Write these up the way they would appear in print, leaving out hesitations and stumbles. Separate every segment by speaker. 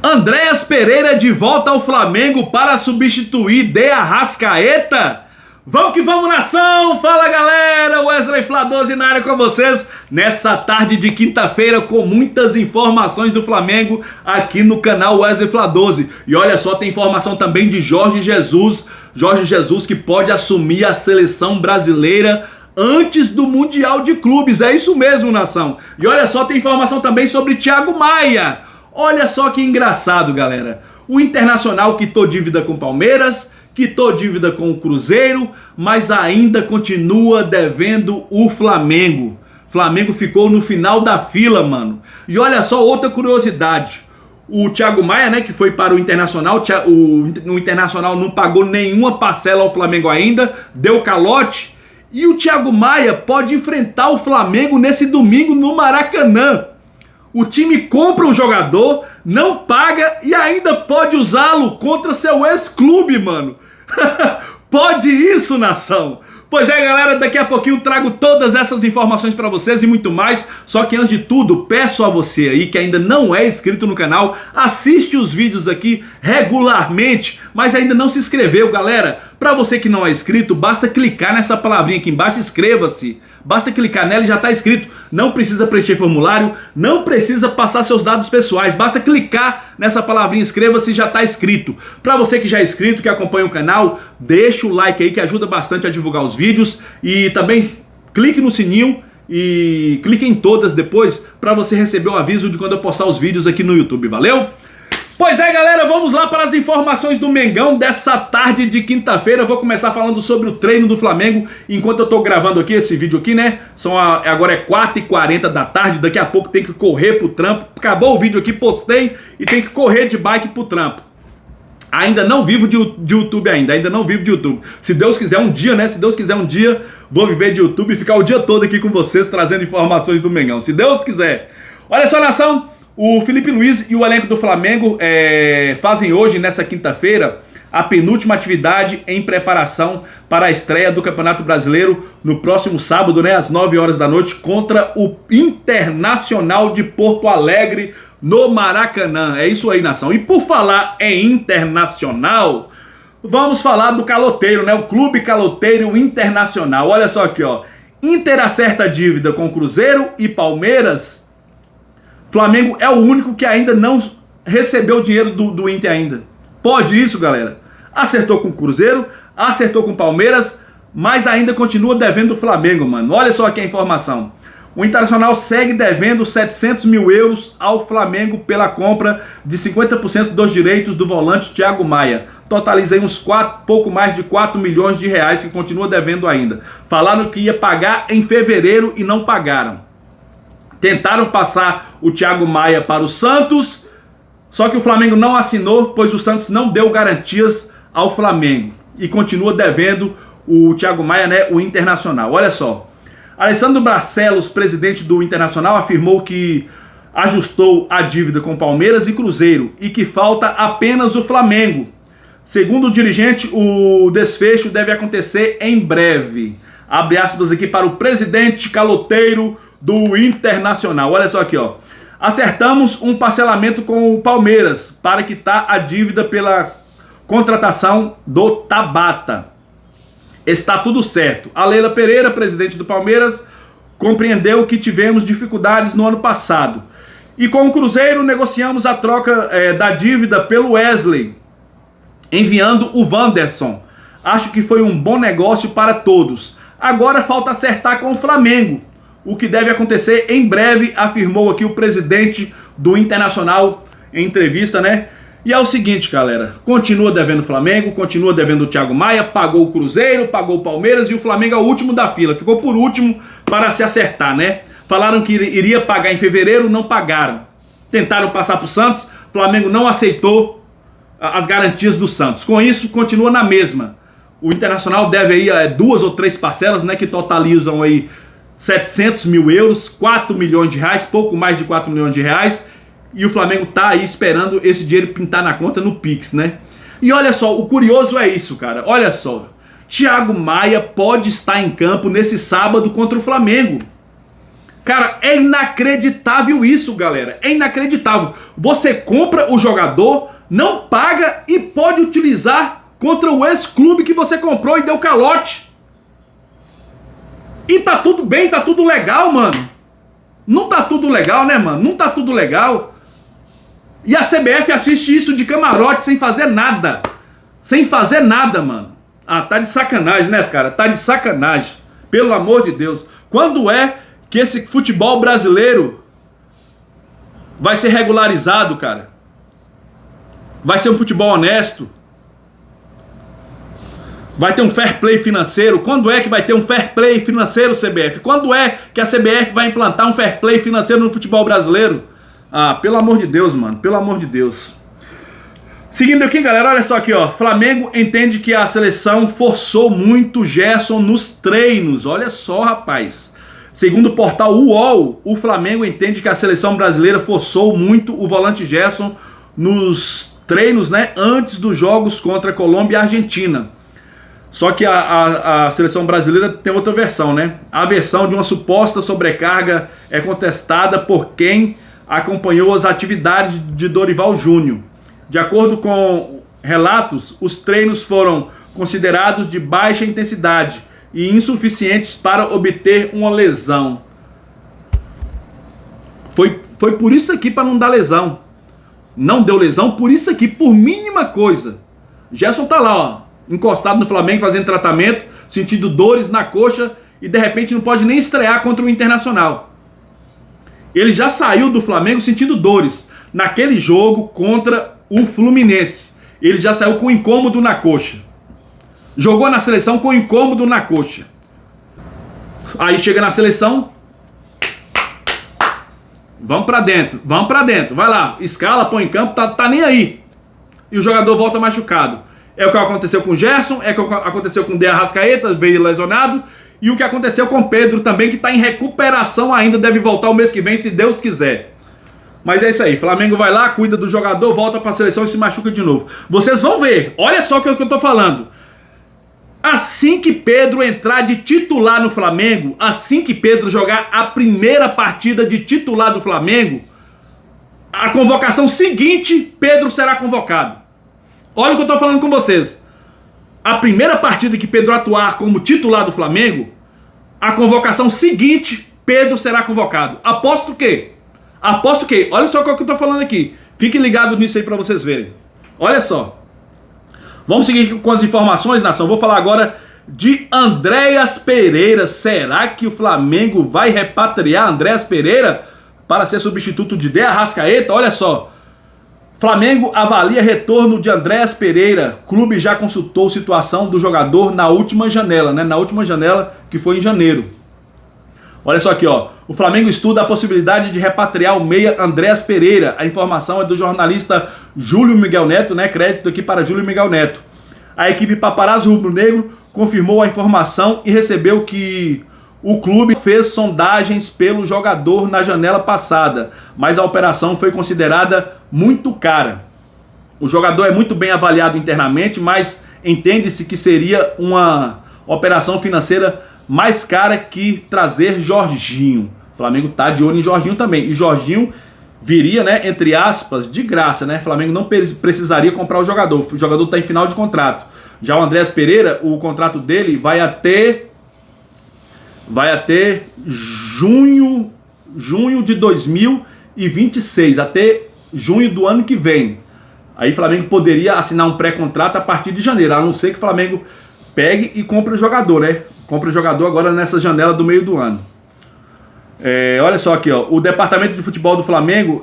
Speaker 1: Andréas Pereira de volta ao Flamengo para substituir De Arrascaeta? Vamos que vamos, nação! Fala, galera! Wesley Fla12 na área com vocês nessa tarde de quinta-feira com muitas informações do Flamengo aqui no canal Wesley Fla12. E olha só, tem informação também de Jorge Jesus. Jorge Jesus que pode assumir a seleção brasileira antes do Mundial de Clubes. É isso mesmo, nação! E olha só, tem informação também sobre Thiago Maia. Olha só que engraçado, galera. O Internacional quitou dívida com o Palmeiras, quitou dívida com o Cruzeiro, mas ainda continua devendo o Flamengo. Flamengo ficou no final da fila, mano. E olha só outra curiosidade. O Thiago Maia, né, que foi para o Internacional, o Internacional não pagou nenhuma parcela ao Flamengo ainda, deu calote. E o Thiago Maia pode enfrentar o Flamengo nesse domingo no Maracanã. O time compra o jogador, não paga e ainda pode usá-lo contra seu ex-clube, mano. Pode isso, nação? Pois é, galera, daqui a pouquinho eu trago todas essas informações pra vocês e muito mais. Só que antes de tudo, peço a você aí que ainda não é inscrito no canal, assiste os vídeos aqui regularmente, mas ainda não se inscreveu, galera. Pra você que não é inscrito, basta clicar nessa palavrinha aqui embaixo, inscreva-se. Basta clicar nela e já está inscrito. Não precisa preencher formulário, não precisa passar seus dados pessoais. Basta clicar nessa palavrinha inscreva-se e já está inscrito. Para você que já é inscrito, que acompanha o canal, deixa o like aí que ajuda bastante a divulgar os vídeos. E também clique no sininho e clique em todas depois para você receber o aviso de quando eu postar os vídeos aqui no YouTube. Valeu? Pois é, galera, vamos lá para as informações do Mengão dessa tarde de quinta-feira. Eu vou começar falando sobre o treino do Flamengo, enquanto eu tô gravando aqui esse vídeo aqui, né? Agora é 4h40 da tarde, daqui a pouco tem que correr pro trampo. Acabou o vídeo aqui, postei e tem que correr de bike pro trampo. Ainda não vivo de YouTube ainda não vivo de YouTube. Se Deus quiser um dia, né? Se Deus quiser um dia, vou viver de YouTube e ficar o dia todo aqui com vocês, trazendo informações do Mengão. Se Deus quiser. Olha só, nação! O Felipe Luiz e o elenco do Flamengo fazem hoje, nessa quinta-feira, a penúltima atividade em preparação para a estreia do Campeonato Brasileiro no próximo sábado, né, às 9 horas da noite, contra o Internacional de Porto Alegre, no Maracanã. É isso aí, nação. E por falar em Internacional, vamos falar do caloteiro, né, o Clube Caloteiro Internacional. Olha só aqui, ó. Inter acerta dívida com Cruzeiro e Palmeiras. Flamengo é o único que ainda não recebeu o dinheiro do Inter ainda. Pode isso, galera? Acertou com o Cruzeiro, acertou com o Palmeiras, mas ainda continua devendo o Flamengo, mano. Olha só aqui a informação. O Internacional segue devendo 700 mil euros ao Flamengo pela compra de 50% dos direitos do volante Thiago Maia. Totaliza aí pouco mais de 4 milhões de reais que continua devendo ainda. Falaram que ia pagar em fevereiro e não pagaram. Tentaram passar o Thiago Maia para o Santos, só que o Flamengo não assinou, pois o Santos não deu garantias ao Flamengo. E continua devendo o Thiago Maia, né, o Internacional. Olha só, Alessandro Bracelos, presidente do Internacional, afirmou que ajustou a dívida com Palmeiras e Cruzeiro e que falta apenas o Flamengo. Segundo o dirigente, o desfecho deve acontecer em breve. Abre aspas aqui para o presidente caloteiro do Internacional. Olha só aqui, ó. Acertamos um parcelamento com o Palmeiras para quitar a dívida pela contratação do Tabata. Está tudo certo. A Leila Pereira, presidente do Palmeiras, compreendeu que tivemos dificuldades no ano passado. E com o Cruzeiro negociamos a troca da dívida pelo Wesley, enviando o Wanderson. Acho que foi um bom negócio para todos. Agora falta acertar com o Flamengo, o que deve acontecer em breve, afirmou aqui o presidente do Internacional em entrevista, né? E é o seguinte, galera, continua devendo o Flamengo, continua devendo o Thiago Maia, pagou o Cruzeiro, pagou o Palmeiras e o Flamengo é o último da fila, ficou por último para se acertar, né? Falaram que iria pagar em fevereiro, não pagaram. Tentaram passar para o Santos, o Flamengo não aceitou as garantias do Santos. Com isso, continua na mesma. O Internacional deve aí 2 ou 3 parcelas, né, que totalizam aí 700 mil euros, 4 milhões de reais, pouco mais de 4 milhões de reais. E o Flamengo tá aí esperando esse dinheiro pintar na conta no Pix, né? E olha só, o curioso é isso, cara. Olha só, Thiago Maia pode estar em campo nesse sábado contra o Flamengo. Cara, é inacreditável isso, galera. É inacreditável. Você compra o jogador, não paga e pode utilizar contra o ex-clube que você comprou e deu calote. E tá tudo bem, tá tudo legal, mano. Não tá tudo legal, né, mano? Não tá tudo legal. E a CBF assiste isso de camarote sem fazer nada. Sem fazer nada, mano. Ah, tá de sacanagem, né, cara? Tá de sacanagem. Pelo amor de Deus. Quando é que esse futebol brasileiro vai ser regularizado, cara? Vai ser um futebol honesto? Vai ter um fair play financeiro? Quando é que vai ter um fair play financeiro, CBF? Quando é que a CBF vai implantar um fair play financeiro no futebol brasileiro? Ah, pelo amor de Deus, mano. Pelo amor de Deus. Seguindo aqui, galera, olha só aqui, ó. Flamengo entende que a seleção forçou muito Gerson nos treinos. Olha só, rapaz. Segundo o portal UOL, o Flamengo entende que a seleção brasileira forçou muito o volante Gerson nos treinos, né, antes dos jogos contra Colômbia e Argentina. Só que a seleção brasileira tem outra versão, né? A versão de uma suposta sobrecarga é contestada por quem acompanhou as atividades de Dorival Júnior. De acordo com relatos, os treinos foram considerados de baixa intensidade e insuficientes para obter uma lesão. Foi por isso aqui, para não dar lesão. Não deu lesão por isso aqui, por mínima coisa. Gerson tá lá, ó, encostado no Flamengo, fazendo tratamento, sentindo dores na coxa e de repente não pode nem estrear contra o Internacional. Ele já saiu do Flamengo sentindo dores naquele jogo contra o Fluminense. Ele já saiu com incômodo na coxa. Jogou na seleção com incômodo na coxa. Aí chega na seleção, vamos pra dentro, vai lá, escala, põe em campo, tá nem aí. E o jogador volta machucado. É o que aconteceu com o Gerson, é o que aconteceu com o De Arrascaeta, veio lesionado, e o que aconteceu com o Pedro também, que está em recuperação ainda, deve voltar o mês que vem, se Deus quiser. Mas é isso aí, Flamengo vai lá, cuida do jogador, volta para a seleção e se machuca de novo. Vocês vão ver, olha só o que eu tô falando. Assim que Pedro entrar de titular no Flamengo, assim que Pedro jogar a primeira partida de titular do Flamengo, a convocação seguinte, Pedro será convocado. Olha o que eu tô falando com vocês. A primeira partida que Pedro atuar como titular do Flamengo, a convocação seguinte, Pedro será convocado. Aposto que? Olha só o que eu tô falando aqui. Fiquem ligados nisso aí pra vocês verem. Olha só. Vamos seguir com as informações, nação. Vou falar agora de Andréas Pereira. Será que o Flamengo vai repatriar Andréas Pereira para ser substituto de De Arrascaeta? Olha só. Flamengo avalia retorno de Andréas Pereira. Clube já consultou situação do jogador na última janela, né? Na última janela, que foi em janeiro. Olha só aqui, ó. O Flamengo estuda a possibilidade de repatriar o meia Andréas Pereira. A informação é do jornalista Júlio Miguel Neto, né? Crédito aqui para Júlio Miguel Neto. A equipe Paparazzo Rubro-Negro confirmou a informação e recebeu que o clube fez sondagens pelo jogador na janela passada, mas a operação foi considerada muito cara. O jogador é muito bem avaliado internamente, mas entende-se que seria uma operação financeira mais cara que trazer Jorginho. O Flamengo tá de olho em Jorginho também. E Jorginho viria, né, entre aspas, de graça, né? O Flamengo não precisaria comprar o jogador. O jogador tá em final de contrato. Já o Andréas Pereira, o contrato dele vai até junho de 2026, até junho do ano que vem. Aí o Flamengo poderia assinar um pré-contrato a partir de janeiro, a não ser que o Flamengo pegue e compre o jogador, né? Compre o jogador agora nessa janela do meio do ano. Olha só aqui, ó. O departamento de futebol do Flamengo,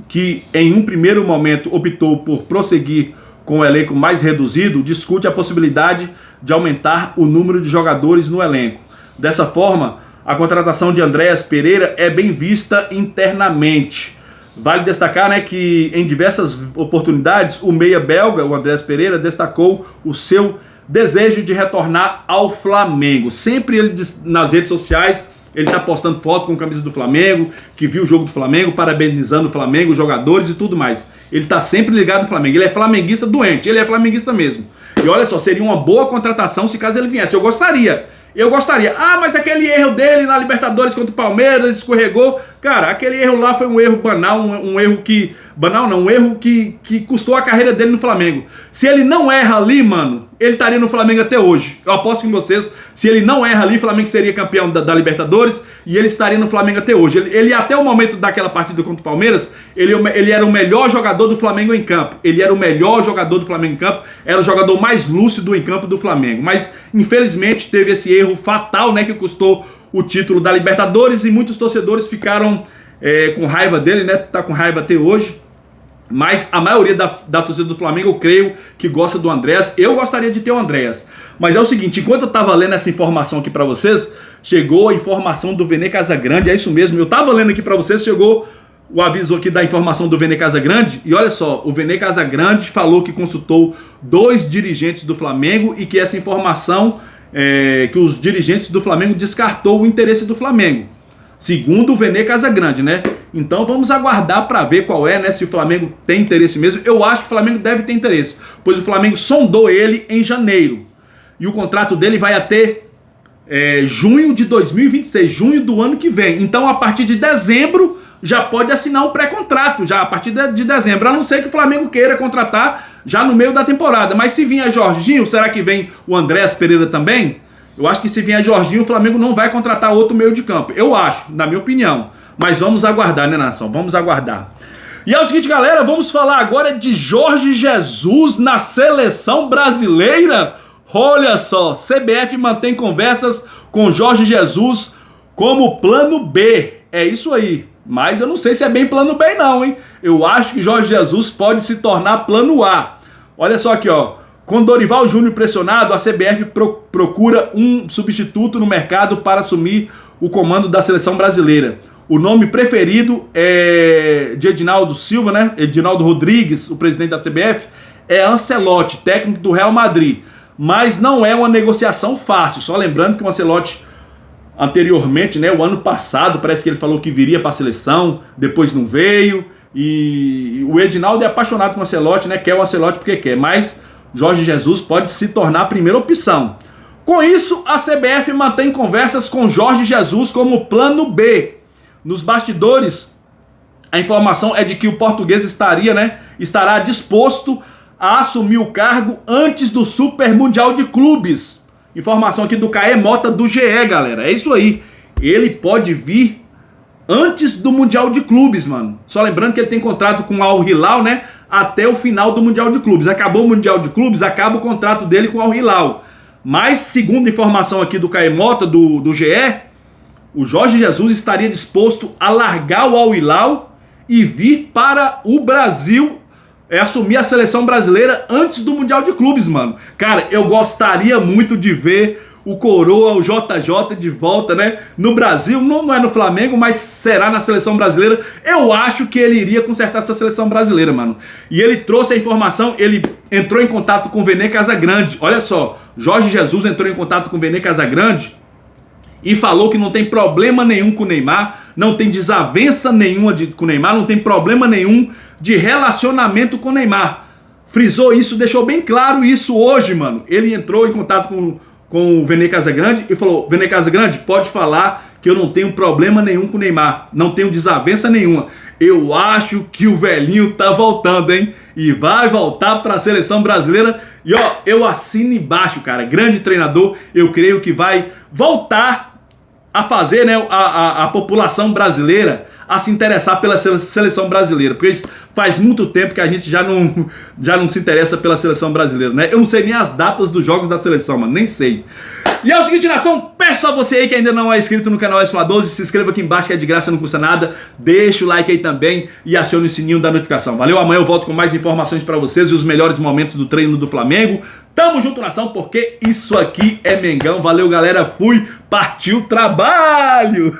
Speaker 1: que em um primeiro momento optou por prosseguir com o elenco mais reduzido, discute a possibilidade de aumentar o número de jogadores no elenco. Dessa forma, a contratação de Andréas Pereira é bem vista internamente. Vale destacar, né, que em diversas oportunidades o meia belga, o Andréas Pereira, destacou o seu desejo de retornar ao Flamengo. Sempre ele nas redes sociais, ele está postando foto com a camisa do Flamengo, que viu o jogo do Flamengo, parabenizando o Flamengo, os jogadores e tudo mais. Ele está sempre ligado no Flamengo. Ele é flamenguista doente, ele é flamenguista mesmo. E olha só, seria uma boa contratação se caso ele viesse. Eu gostaria. Eu gostaria. Ah, mas aquele erro dele na Libertadores contra o Palmeiras, escorregou. Cara, aquele erro lá foi um erro banal, um erro que... Banal não, um erro que custou a carreira dele no Flamengo. Se ele não erra ali, mano, ele estaria no Flamengo até hoje. Eu aposto com vocês, se ele não erra ali, o Flamengo seria campeão da Libertadores e ele estaria no Flamengo até hoje. Ele até o momento daquela partida contra o Palmeiras, ele era o melhor jogador do Flamengo em campo. Ele era o melhor jogador do Flamengo em campo, era o jogador mais lúcido em campo do Flamengo. Mas, infelizmente, teve esse erro fatal, né, que custou o título da Libertadores e muitos torcedores ficaram com raiva dele, né, tá com raiva até hoje. Mas a maioria da torcida do Flamengo, eu creio, que gosta do Andréas. Eu gostaria de ter o Andréas. Mas é o seguinte, enquanto eu tava lendo essa informação aqui pra vocês, chegou a informação do Vene Casagrande, é isso mesmo, eu tava lendo aqui pra vocês, chegou o aviso aqui da informação do Vene Casagrande, e olha só, o Vene Casagrande falou que consultou 2 dirigentes do Flamengo e que essa informação, que os dirigentes do Flamengo descartou o interesse do Flamengo. Segundo o Vene Casagrande, né? Então vamos aguardar para ver qual é, né? Se o Flamengo tem interesse mesmo. Eu acho que o Flamengo deve ter interesse, pois o Flamengo sondou ele em janeiro. E o contrato dele vai até junho de 2026, junho do ano que vem. Então a partir de dezembro já pode assinar um pré-contrato, já a partir de dezembro. A não ser que o Flamengo queira contratar já no meio da temporada. Mas se vier Jorginho, será que vem o Andréas Pereira também? Eu acho que se vier Jorginho, o Flamengo não vai contratar outro meio de campo. Eu acho, na minha opinião. Mas vamos aguardar, né, nação? Vamos aguardar. E é o seguinte, galera, vamos falar agora de Jorge Jesus na seleção brasileira. Olha só, CBF mantém conversas com Jorge Jesus como plano B. É isso aí. Mas eu não sei se é bem plano B não, hein? Eu acho que Jorge Jesus pode se tornar plano A. Olha só aqui, ó. Com Dorival Júnior pressionado, a CBF procura um substituto no mercado para assumir o comando da seleção brasileira. O nome preferido é de Edinaldo Silva, né? Edinaldo Rodrigues, o presidente da CBF, é Ancelotti, técnico do Real Madrid. Mas não é uma negociação fácil. Só lembrando que o Ancelotti, anteriormente, né, o ano passado, parece que ele falou que viria para a seleção, depois não veio. E o Edinaldo é apaixonado com o Ancelotti, né? Quer o Ancelotti porque quer, mas Jorge Jesus pode se tornar a primeira opção. Com isso, a CBF mantém conversas com Jorge Jesus como plano B. Nos bastidores, a informação é de que o português estará disposto a assumir o cargo antes do Super Mundial de Clubes. Informação aqui do Caê Mota do GE, galera. É isso aí. Ele pode vir antes do Mundial de Clubes, mano. Só lembrando que ele tem contrato com o Al Hilal, né? Até o final do Mundial de Clubes. Acabou o Mundial de Clubes, acaba o contrato dele com o Al Hilal. Mas, segundo informação aqui do Caê Mota, do GE, o Jorge Jesus estaria disposto a largar o Al Hilal e vir para o Brasil, assumir a seleção brasileira antes do Mundial de Clubes, mano. Cara, eu gostaria muito de ver o Coroa, o JJ de volta, né? No Brasil, não é no Flamengo, mas será na seleção brasileira. Eu acho que ele iria consertar essa seleção brasileira, mano. E ele trouxe a informação, ele entrou em contato com o Vene Casagrande. Olha só, Jorge Jesus entrou em contato com o Vene Casagrande e falou que não tem problema nenhum com o Neymar, não tem desavença nenhuma com o Neymar, não tem problema nenhum de relacionamento com o Neymar. Frisou isso, deixou bem claro isso hoje, mano. Ele entrou em contato com o Vene Casagrande e falou: Vene Casagrande, pode falar que eu não tenho problema nenhum com o Neymar, não tenho desavença nenhuma. Eu acho que o velhinho tá voltando, hein? E vai voltar para a seleção brasileira. E ó, eu assino embaixo, cara. Grande treinador, eu creio que vai voltar a fazer, né, a população brasileira a se interessar pela seleção brasileira, porque faz muito tempo que a gente já não se interessa pela seleção brasileira, né? Eu não sei nem as datas dos jogos da seleção, mano, nem sei. E é o seguinte, nação, peço a você aí que ainda não é inscrito no canal S12, se inscreva aqui embaixo que é de graça, não custa nada, deixa o like aí também e acione o sininho da notificação. Valeu, amanhã eu volto com mais informações pra vocês e os melhores momentos do treino do Flamengo. Tamo junto, nação, porque isso aqui é Mengão. Valeu, galera, fui, partiu trabalho!